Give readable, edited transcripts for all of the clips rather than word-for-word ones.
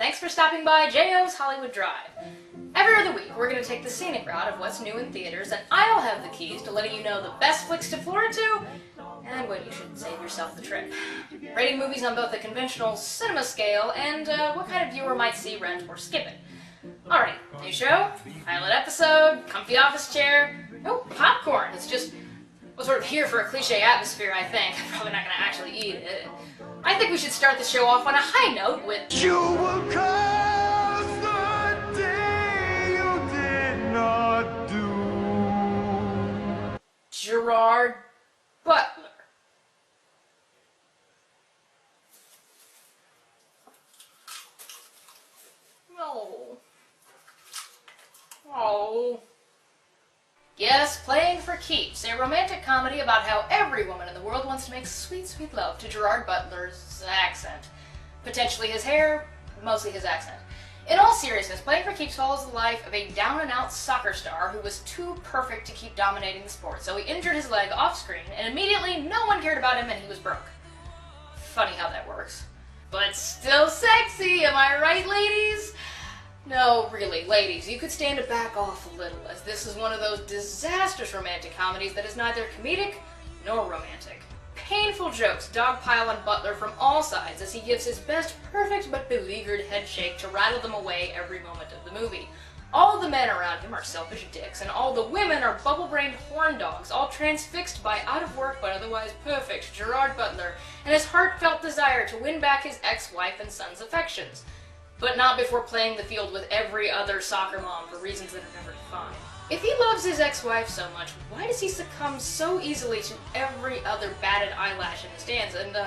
Thanks for stopping by J.O.'s Hollywood Drive. Every other week, we're going to take the scenic route of what's new in theaters, and I'll have the keys to letting you know the best flicks to Florida to, and when you should save yourself the trip. Rating movies on both the conventional cinema scale and what kind of viewer might see, rent, or skip it. Alright, new show, pilot episode, comfy office chair, no popcorn. It's just, well, sort of here for a cliche atmosphere, I think. I'm probably not going to actually eat it. I think we should start the show off on a high note with You will curse the day you did not do. Gerard Butler. Oh. Oh. Yes, Playing for Keeps, a romantic comedy about how every woman in the world wants to make sweet, sweet love to Gerard Butler's accent. Potentially his hair, mostly his accent. In all seriousness, Playing for Keeps follows the life of a down-and-out soccer star who was too perfect to keep dominating the sport, so he injured his leg off-screen, and immediately no one cared about him and he was broke. Funny how that works. But still sexy, am I right, ladies? No, really, ladies, you could stand to back off a little, as this is one of those disastrous romantic comedies that is neither comedic nor romantic. Painful jokes dogpile on Butler from all sides as he gives his best perfect but beleaguered headshake to rattle them away every moment of the movie. All the men around him are selfish dicks, and all the women are bubble-brained horn dogs, all transfixed by out-of-work but otherwise perfect Gerard Butler and his heartfelt desire to win back his ex-wife and son's affections. But not before playing the field with every other soccer mom for reasons that are never defined. If he loves his ex-wife so much, why does he succumb so easily to every other batted eyelash in the stands? And,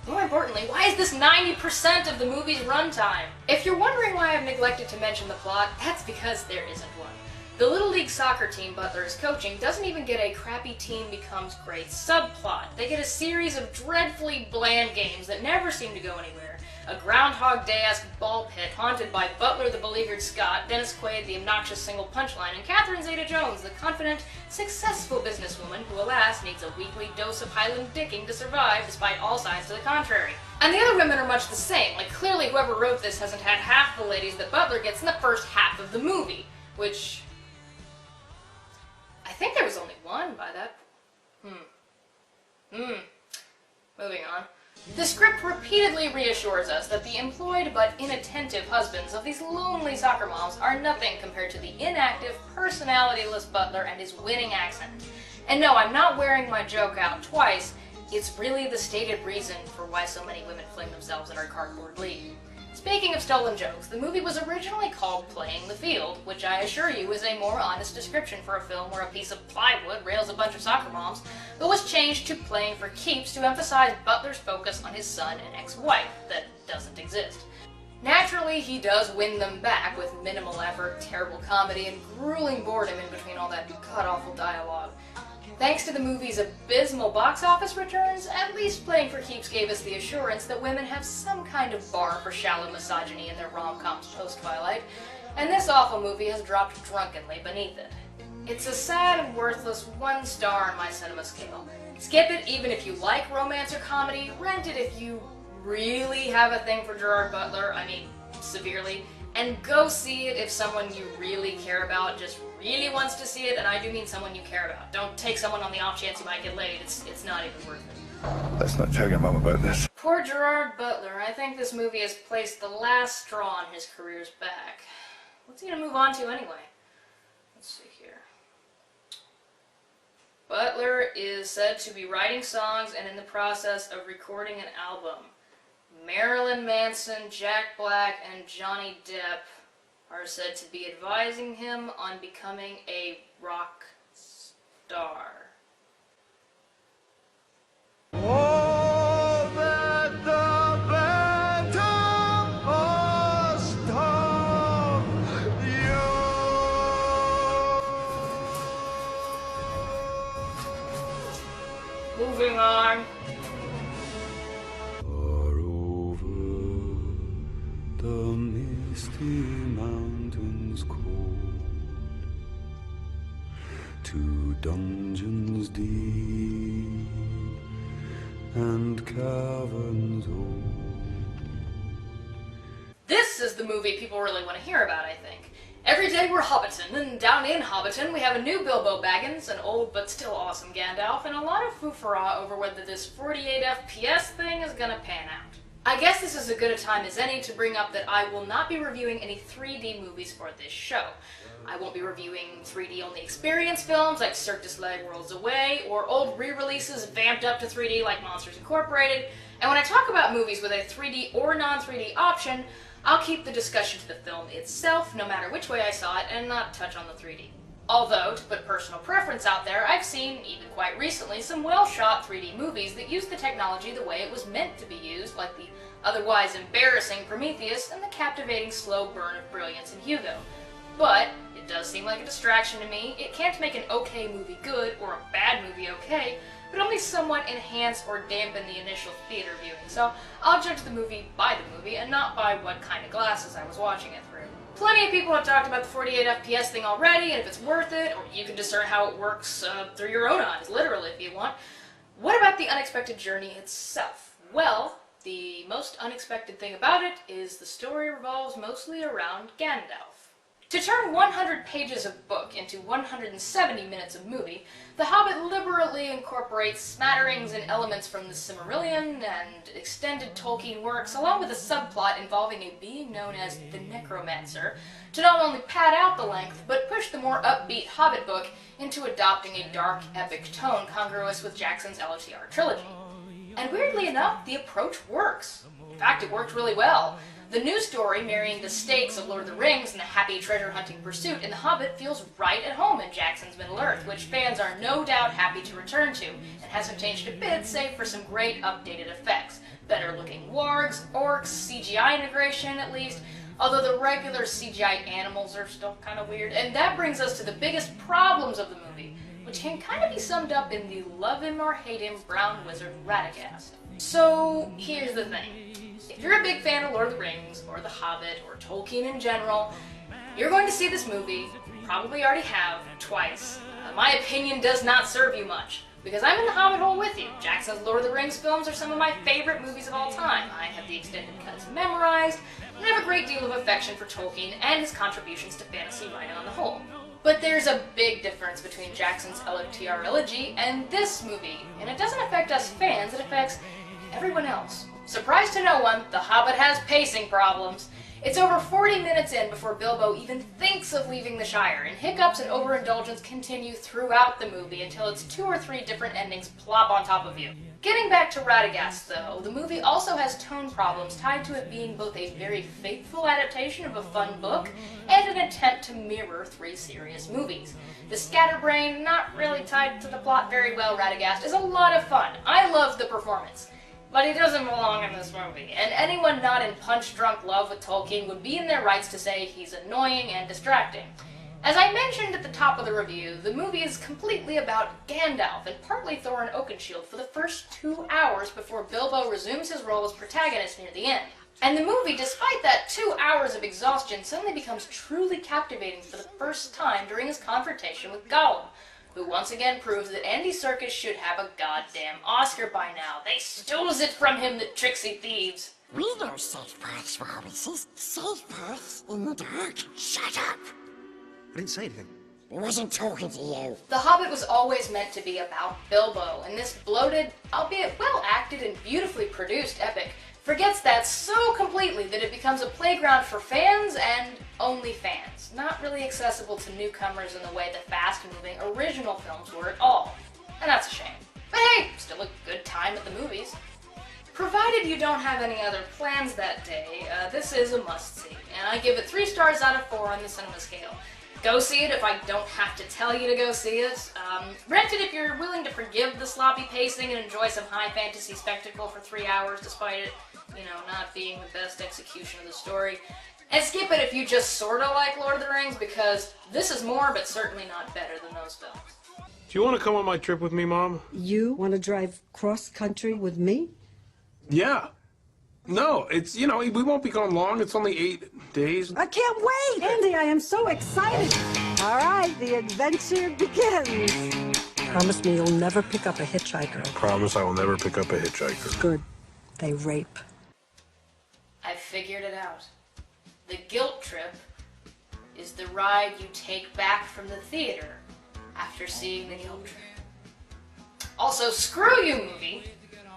more importantly, why is this 90% of the movie's runtime? If you're wondering why I've neglected to mention the plot, that's because there isn't one. The Little League soccer team Butler is coaching doesn't even get a crappy team becomes great subplot. They get a series of dreadfully bland games that never seem to go anywhere. A Groundhog Day-esque ball pit haunted by Butler the beleaguered Scot, Dennis Quaid the obnoxious single punchline, and Catherine Zeta-Jones the confident, successful businesswoman who, alas, needs a weekly dose of Highland dicking to survive despite all signs to the contrary. And the other women are much the same. Like, clearly whoever wrote this hasn't had half the ladies that Butler gets in the first half of the movie. Which... I think there was only one by that... Moving on. The script repeatedly reassures us that the employed but inattentive husbands of these lonely soccer moms are nothing compared to the inactive, personality-less Butler and his winning accent. And no, I'm not wearing my joke out twice, it's really the stated reason for why so many women fling themselves in our cardboard league. Speaking of stolen jokes, the movie was originally called Playing the Field, which I assure you is a more honest description for a film where a piece of plywood rails a bunch of soccer moms, but was changed to Playing for Keeps to emphasize Butler's focus on his son and ex-wife that doesn't exist. Naturally, he does win them back with minimal effort, terrible comedy, and grueling boredom in between all that god-awful dialogue. Thanks to the movie's abysmal box office returns, at least Playing for Keeps gave us the assurance that women have some kind of bar for shallow misogyny in their rom-coms post-Twilight, and this awful movie has dropped drunkenly beneath it. It's a sad and worthless 1 star on my cinema scale. Skip it even if you like romance or comedy, rent it if you really have a thing for Gerard Butler, I mean, severely, and go see it if someone you really care about just really wants to see it, and I do mean someone you care about. Don't take someone on the off chance you might get laid, it's not even worth it. Let's not tell your mum about this. Poor Gerard Butler, I think this movie has placed the last straw on his career's back. What's he gonna move on to anyway? Let's see here. Butler is said to be writing songs and in the process of recording an album. Marilyn Manson, Jack Black, and Johnny Depp are said to be advising him on becoming a rock star. Oh, that the phantom must stop you. Moving on. Far over the misty mountains cold, to dungeons deep and caverns old. This this is the movie people really want to hear about, I think. Every day we're Hobbiton, and down in Hobbiton we have a new Bilbo Baggins, an old but still awesome Gandalf, and a lot of foofara over whether this 48 FPS thing is gonna pan out. I guess this is as good a time as any to bring up that I will not be reviewing any 3D movies for this show. I won't be reviewing 3D-only experience films like Cirque du Soleil Worlds Away, or old re-releases vamped up to 3D like Monsters Incorporated, and when I talk about movies with a 3D or non-3D option, I'll keep the discussion to the film itself, no matter which way I saw it, and not touch on the 3D. Although, to put personal preference out there, I've seen, even quite recently, some well-shot 3D movies that use the technology the way it was meant to be used, like the otherwise embarrassing Prometheus and the captivating slow burn of brilliance in Hugo. But it does seem like a distraction to me. It can't make an okay movie good, or a bad movie okay, but only somewhat enhance or dampen the initial theater viewing, so I'll judge the movie by the movie and not by what kind of glasses I was watching it through. Plenty of people have talked about the 48 FPS thing already, and if it's worth it, or you can discern how it works through your own eyes, literally if you want. What about the unexpected journey itself? Well, the most unexpected thing about it is the story revolves mostly around Gandalf. To turn 100 pages of book into 170 minutes of movie, The Hobbit liberally incorporates smatterings and elements from the Silmarillion and extended Tolkien works, along with a subplot involving a being known as the Necromancer, to not only pad out the length, but push the more upbeat Hobbit book into adopting a dark, epic tone congruous with Jackson's LOTR trilogy. And weirdly enough, the approach works. In fact, it worked really well. The new story, marrying the stakes of Lord of the Rings and the happy treasure-hunting pursuit in The Hobbit, feels right at home in Jackson's Middle-earth, which fans are no doubt happy to return to, and hasn't changed a bit save for some great updated effects. Better-looking wargs, orcs, CGI integration at least, although the regular CGI animals are still kind of weird. And that brings us to the biggest problems of the movie, which can kind of be summed up in the love him or hate him brown wizard Radagast. So, here's the thing. If you're a big fan of Lord of the Rings, or The Hobbit, or Tolkien in general, you're going to see this movie, probably already have, twice. My opinion does not serve you much, because I'm in the Hobbit hole with you. Jackson's Lord of the Rings films are some of my favorite movies of all time. I have the extended cuts memorized, and have a great deal of affection for Tolkien and his contributions to fantasy writing on the whole. But there's a big difference between Jackson's LOTR trilogy and this movie, and it doesn't affect us fans, it affects everyone else. Surprise to no one, The Hobbit has pacing problems. It's over 40 minutes in before Bilbo even thinks of leaving the Shire, and hiccups and overindulgence continue throughout the movie until its 2 or 3 different endings plop on top of you. Getting back to Radagast, though, the movie also has tone problems tied to it being both a very faithful adaptation of a fun book and an attempt to mirror 3 serious movies. The scatterbrain, not really tied to the plot very well, Radagast, is a lot of fun. I love the performance. But he doesn't belong in this movie, and anyone not in punch-drunk love with Tolkien would be in their rights to say he's annoying and distracting. As I mentioned at the top of the review, the movie is completely about Gandalf and partly Thorin Oakenshield for the first 2 hours before Bilbo resumes his role as protagonist near the end. And the movie, despite that 2 hours of exhaustion, suddenly becomes truly captivating for the first time during his confrontation with Gollum, who once again proves that Andy Serkis should have a goddamn Oscar by now. They stole it from him, the tricksy thieves. We know safe paths for hobbits. Safe paths in the dark. Shut up! I didn't say anything. I wasn't talking to you. The Hobbit was always meant to be about Bilbo, and this bloated, albeit well-acted and beautifully produced epic forgets that so completely that it becomes a playground for fans and only fans, not really accessible to newcomers in the way the fast-moving original films were at all. And that's a shame. But hey, still a good time at the movies. Provided you don't have any other plans that day, this is a must-see, and I give it 3 stars out of 4 on the cinema scale. Go see it if I don't have to tell you to go see it. Rent it if you're willing to forgive the sloppy pacing and enjoy some high fantasy spectacle for 3 hours despite it, not being the best execution of the story. And skip it if you just sorta like Lord of the Rings, because this is more, but certainly not better than those films. Do you want to come on my trip with me, Mom? You want to drive cross-country with me? Yeah. No, it's, we won't be gone long. It's only 8 days. I can't wait! Andy, I am so excited! All right, the adventure begins. Promise me you'll never pick up a hitchhiker. Promise I will never pick up a hitchhiker. Good. They rape. I figured it out. The guilt trip is the ride you take back from the theater after seeing the guilt trip. Also, screw you, movie,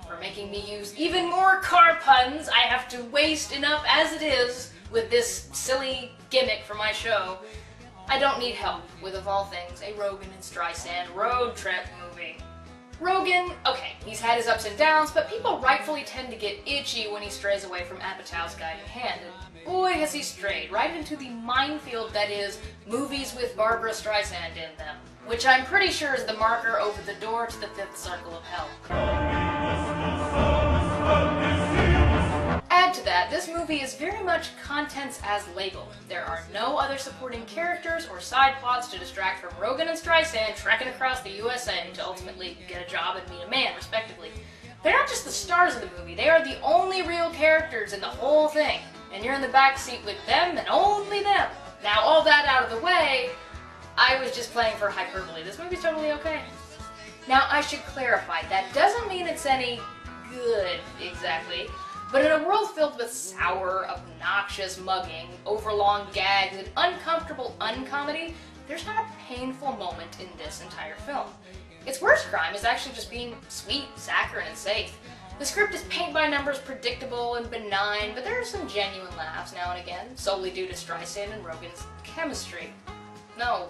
for making me use even more car puns. I have to waste enough as it is with this silly gimmick for my show. I don't need help with, of all things, a Rogen and Streisand road trip movie. Rogen, okay, he's had his ups and downs, but people rightfully tend to get itchy when he strays away from Apatow's guiding hand. And boy, has he strayed right into the minefield that is movies with Barbara Streisand in them, which I'm pretty sure is the marker over the door to the fifth circle of hell. Add to that, this movie is very much contents as labeled. There are no other supporting characters or side plots to distract from Rogen and Streisand trekking across the USA to ultimately get a job and meet a man, respectively. They're not just the stars of the movie, they are the only real characters in the whole thing, and you're in the backseat with them and only them. Now, all that out of the way, I was just playing for hyperbole. This movie's totally okay. Now, I should clarify, that doesn't mean it's any good, exactly. But in a world filled with sour, obnoxious mugging, overlong gags, and uncomfortable uncomedy, there's not a painful moment in this entire film. Its worst crime is actually just being sweet, saccharine, and safe. The script is paint-by-numbers predictable and benign, but there are some genuine laughs now and again, solely due to Streisand and Rogen's chemistry. No,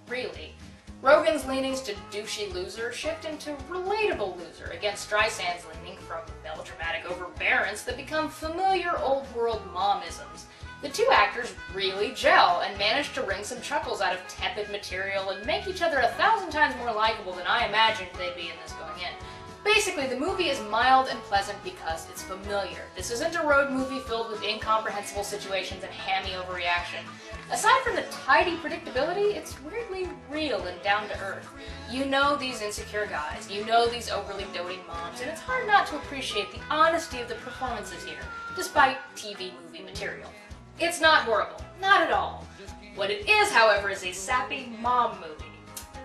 really. Rogen's leanings to douchey loser shift into relatable loser against Streisand's leaning from melodramatic overbearance that become familiar old-world momisms. The two actors really gel and manage to wring some chuckles out of tepid material and make each other 1,000 times more likable than I imagined they'd be in this going in. Basically, the movie is mild and pleasant because it's familiar. This isn't a road movie filled with incomprehensible situations and hammy overreaction. Aside from the tidy predictability, it's weirdly real and down to earth. You know these insecure guys, you know these overly doting moms, and it's hard not to appreciate the honesty of the performances here, despite TV movie material. It's not horrible, not at all. What it is, however, is a sappy mom movie.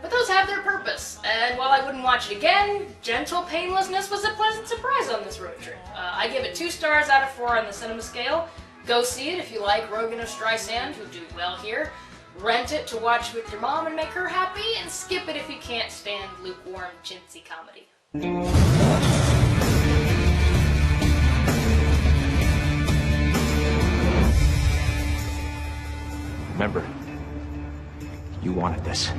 But those have their purpose, and while I wouldn't watch it again, gentle painlessness was a pleasant surprise on this road trip. I give it 2 stars out of 4 on the cinema scale. Go see it if you like Rogen or Streisand, who do well here. Rent it to watch with your mom and make her happy, and skip it if you can't stand lukewarm, chintzy comedy. Remember, you wanted this.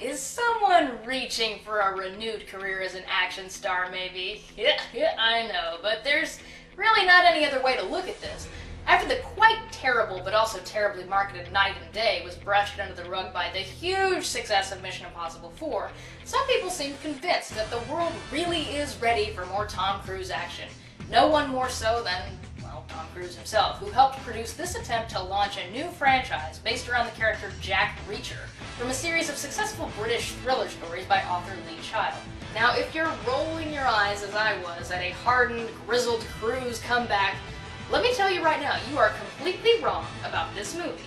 Is someone reaching for a renewed career as an action star, maybe? Yeah, I know, but there's really not any other way to look at this. After the quite terrible but also terribly marketed Night and Day was brushed under the rug by the huge success of Mission Impossible 4, some people seem convinced that the world really is ready for more Tom Cruise action. No one more so than, well, Tom Cruise himself, who helped produce this attempt to launch a new franchise based around the character Jack Reacher from a series of successful British thriller stories by author Lee Child. Now, if you're rolling your eyes as I was at a hardened, grizzled Cruise comeback, let me tell you right now, you are completely wrong about this movie.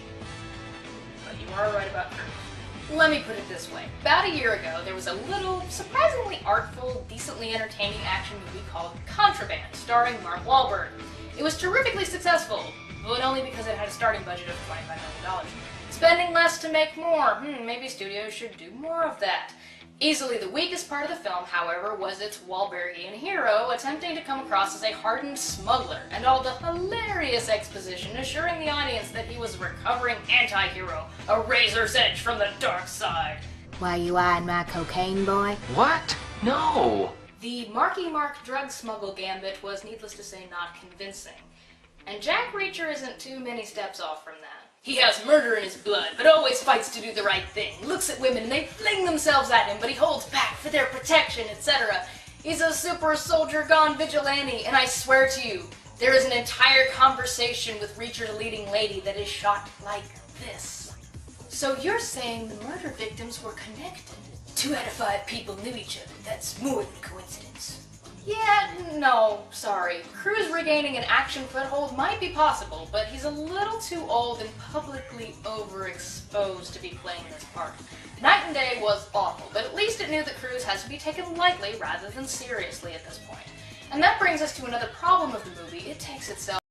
But you are right about Cruise. Let me put it this way. About a year ago, there was a little, surprisingly artful, decently entertaining action movie called Contraband, starring Mark Wahlberg. It was terrifically successful, but only because it had a starting budget of $25 million. Spending less to make more. Maybe studios should do more of that. Easily the weakest part of the film, however, was its Wahlbergian hero attempting to come across as a hardened smuggler, and all the hilarious exposition assuring the audience that he was a recovering anti-hero, a razor's edge from the dark side. Why you eyeing my cocaine, boy? What? No! The Marky Mark drug smuggle gambit was, needless to say, not convincing. And Jack Reacher isn't too many steps off from that. He has murder in his blood, but always fights to do the right thing. Looks at women and they fling themselves at him, but he holds back for their protection, etc. He's a super soldier gone vigilante, and I swear to you, there is an entire conversation with Reacher's leading lady that is shot like this. So you're saying the murder victims were connected? 2 out of 5 people knew each other. That's more than coincidence. Yeah, no, sorry. Cruise regaining an action foothold might be possible, but he's a little too old and publicly overexposed to be playing this part. Night and Day was awful, but at least it knew that Cruise has to be taken lightly rather than seriously at this point. And that brings us to another problem of the movie. It takes itself